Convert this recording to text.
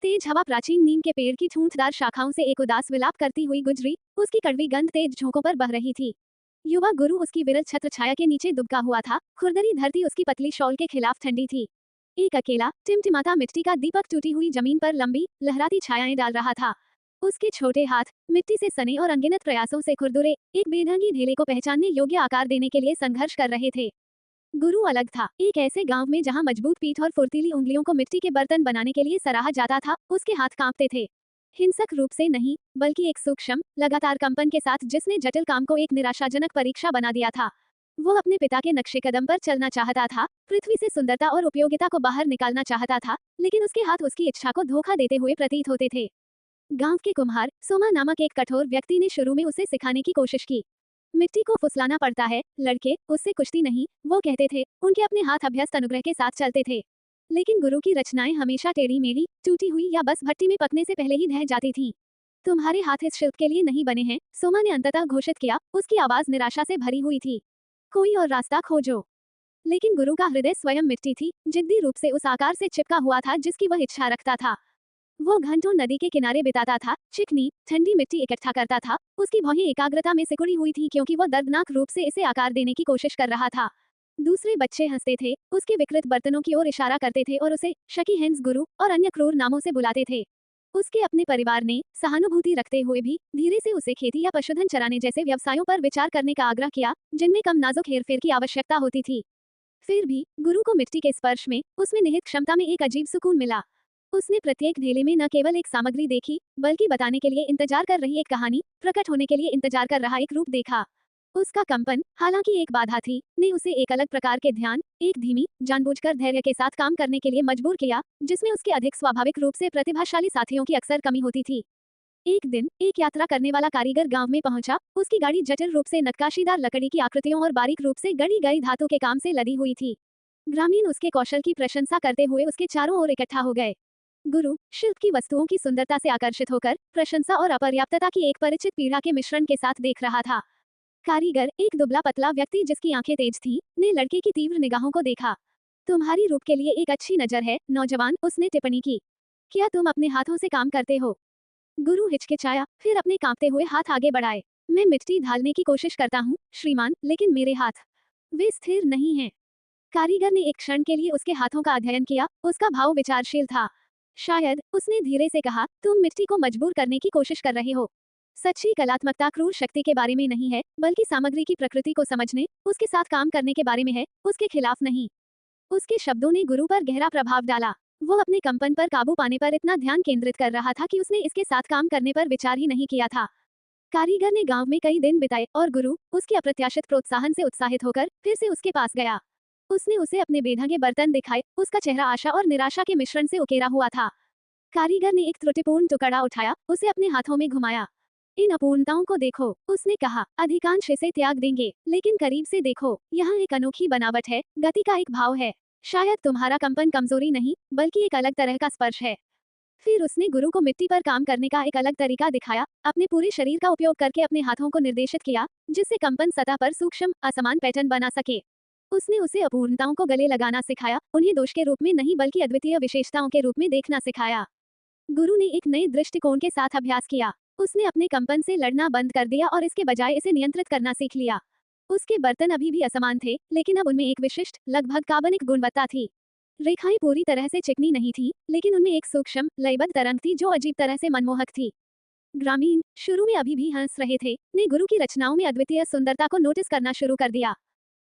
तेज हवा प्राचीन नीम के पेड़ की ठूंठदार शाखाओं से एक उदास विलाप करती हुई गुजरी। उसकी कड़वी गंध तेज झोंकों पर बह रही थी। युवा गुरु उसकी विरल छत्र छाया के नीचे दुबका हुआ था। खुरदरी धरती उसकी पतली शॉल के खिलाफ ठंडी थी। एक अकेला टिमटिमाता मिट्टी का दीपक टूटी हुई जमीन पर लंबी लहराती छायाएं डाल रहा था। उसके छोटे हाथ मिट्टी से सने और अनगिनत प्रयासों से खुरदुरे एक बेढंगी ढेले को पहचानने योग्य आकार देने के लिए संघर्ष कर रहे थे। गुरु अलग था। एक ऐसे गांव में जहां मजबूत पीठ और फुर्तीली उंगलियों को मिट्टी के बर्तन बनाने के लिए सराहा जाता था, उसके हाथ कांपते थे। हिंसक रूप से नहीं, बल्कि एक सूक्ष्म लगातार कंपन के साथ जिसने जटिल काम को एक निराशाजनक परीक्षा बना दिया था। वो अपने पिता के नक्शे कदम पर चलना चाहता था, पृथ्वी से सुंदरता और उपयोगिता को बाहर निकालना चाहता था, लेकिन उसके हाथ उसकी इच्छा को धोखा देते हुए प्रतीत होते थे। गांव के कुम्हार सोमा नामक एक कठोर व्यक्ति ने शुरू में उसे सिखाने की कोशिश की। मिट्टी को फुसलाना पड़ता है लड़के, उससे कुश्ती नहीं, वो कहते थे। उनके अपने हाथ अभ्यस्त अनुग्रह के साथ चलते थे। लेकिन गुरु की रचनाएं हमेशा टेढ़ी मेढ़ी, टूटी हुई या बस भट्टी में पकने से पहले ही ढह जाती थीं। तुम्हारे हाथ इस शिल्प के लिए नहीं बने हैं, सोमा ने अंततः घोषित किया। उसकी आवाज निराशा से भरी हुई थी। कोई और रास्ता खोजो। लेकिन गुरु का हृदय स्वयं मिट्टी थी, जिद्दी रूप से उस आकार से चिपका हुआ था जिसकी वह इच्छा रखता था। वो घंटों नदी के किनारे बिताता था, चिकनी ठंडी मिट्टी इकट्ठा करता था। उसकी भौहें एकाग्रता में सिकुड़ी हुई थी क्योंकि वो दर्दनाक रूप से इसे आकार देने की कोशिश कर रहा था। दूसरे बच्चे हंसते थे, उसके विकृत बर्तनों की ओर इशारा करते थे और उसे शकी हैंस गुरु और अन्य क्रूर नामों से बुलाते थे। उसके अपने परिवार ने सहानुभूति रखते हुए भी धीरे से उसे खेती या पशुधन चराने जैसे व्यवसायों पर विचार करने का आग्रह किया, जिनमें कम नाजुक हेरफेर की आवश्यकता होती थी। फिर भी गुरु को मिट्टी के स्पर्श में, उसमें निहित क्षमता में एक अजीब सुकून मिला। उसने प्रत्येक ढेले में न केवल एक सामग्री देखी, बल्कि बताने के लिए इंतजार कर रही एक कहानी, प्रकट होने के लिए इंतजार कर रहा एक रूप देखा। उसका कंपन, हालांकि एक बाधा थी, ने उसे एक अलग प्रकार के ध्यान, एक धीमी, जानबूझकर धैर्य के साथ काम करने के लिए मजबूर किया, जिसमें उसके अधिक स्वाभाविक रूप से प्रतिभाशाली साथियों की अक्सर कमी होती थी। एक दिन एक यात्रा करने वाला कारीगर गांव में पहुंचा। उसकी गाड़ी जटिल रूप से नक्काशीदार लकड़ी की आकृतियों और बारीक रूप से गढ़ी गई धातु के काम से लदी हुई थी। ग्रामीण उसके कौशल की प्रशंसा करते हुए उसके चारों ओर इकट्ठा हो गए। गुरु शिल्प की वस्तुओं की सुंदरता से आकर्षित होकर प्रशंसा और अपर्याप्तता की एक परिचित पीड़ा के मिश्रण के साथ देख रहा था। कारीगर, एक दुबला पतला व्यक्ति जिसकी आंखें तेज थीं, ने लड़के की तीव्र निगाहों को देखा। तुम्हारी रूप के लिए एक अच्छी नजर है, नौजवान, उसने टिप्पणी की। क्या तुम अपने हाथों से काम करते हो? गुरु हिचकिचाया, फिर अपने कांपते हुए हाथ आगे बढ़ाए। मैं मिट्टी ढालने की कोशिश करता हूँ, श्रीमान, लेकिन मेरे हाथ, वे स्थिर नहीं हैं। कारीगर ने एक क्षण के लिए उसके हाथों का अध्ययन किया। उसका भाव विचारशील था। शायद, उसने धीरे से कहा, तुम मिट्टी को मजबूर करने की कोशिश कर रहे हो। सच्ची कलात्मकता क्रूर शक्ति के बारे में नहीं है, बल्कि सामग्री की प्रकृति को समझने, उसके साथ काम करने के बारे में है, उसके खिलाफ नहीं। उसके शब्दों ने गुरु पर गहरा प्रभाव डाला। वो अपने कंपन पर काबू पाने पर इतना ध्यान केंद्रित कर रहा था कि उसने इसके साथ काम करने पर विचार ही नहीं किया था। कारीगर ने गांव में कई दिन बिताए और गुरु, उसके अप्रत्याशित प्रोत्साहन से उत्साहित होकर, फिर से उसके पास गया। उसने उसे अपने बेढंगे बर्तन दिखाए। उसका चेहरा आशा और निराशा के मिश्रण से उकेरा हुआ था। कारीगर ने एक त्रुटिपूर्ण टुकड़ा उठाया, उसे अपने हाथों में घुमाया। इन अपूर्णताओं को देखो, उसने कहा, अधिकांश इसे त्याग देंगे, लेकिन करीब से देखो, यहाँ एक अनोखी बनावट है, गति का एक भाव है। शायद तुम्हारा कंपन कमजोरी नहीं, बल्कि एक अलग तरह का स्पर्श है। फिर उसने गुरु को मिट्टी पर काम करने का एक अलग तरीका दिखाया, अपने पूरे शरीर का उपयोग करके अपने हाथों को निर्देशित किया, जिससे कंपन सतह पर सूक्ष्म, असमान पैटर्न बना सके। उसने उसे अपूर्णताओं को गले लगाना सिखाया, उन्हें दोष के रूप में नहीं बल्कि अद्वितीय विशेषताओं के रूप में देखना सिखाया। गुरु ने एक नए दृष्टिकोण के साथ अभ्यास किया। उसने अपने कंपन से लड़ना बंद कर दिया और इसके बजाय इसे नियंत्रित करना सीख लिया। उसके बर्तन अभी भी असमान थे, लेकिन अब उनमें एक विशिष्ट, लगभग काल्पनिक गुणवत्ता थी। रेखाएं पूरी तरह से चिकनी नहीं थी, लेकिन उनमें एक सूक्ष्म, लयबद्ध तरंग थी जो अजीब तरह से मनमोहक थी। ग्रामीण, शुरू में अभी भी हंस रहे थे, ने गुरु की रचनाओं में अद्वितीय सुंदरता को नोटिस करना शुरू कर दिया।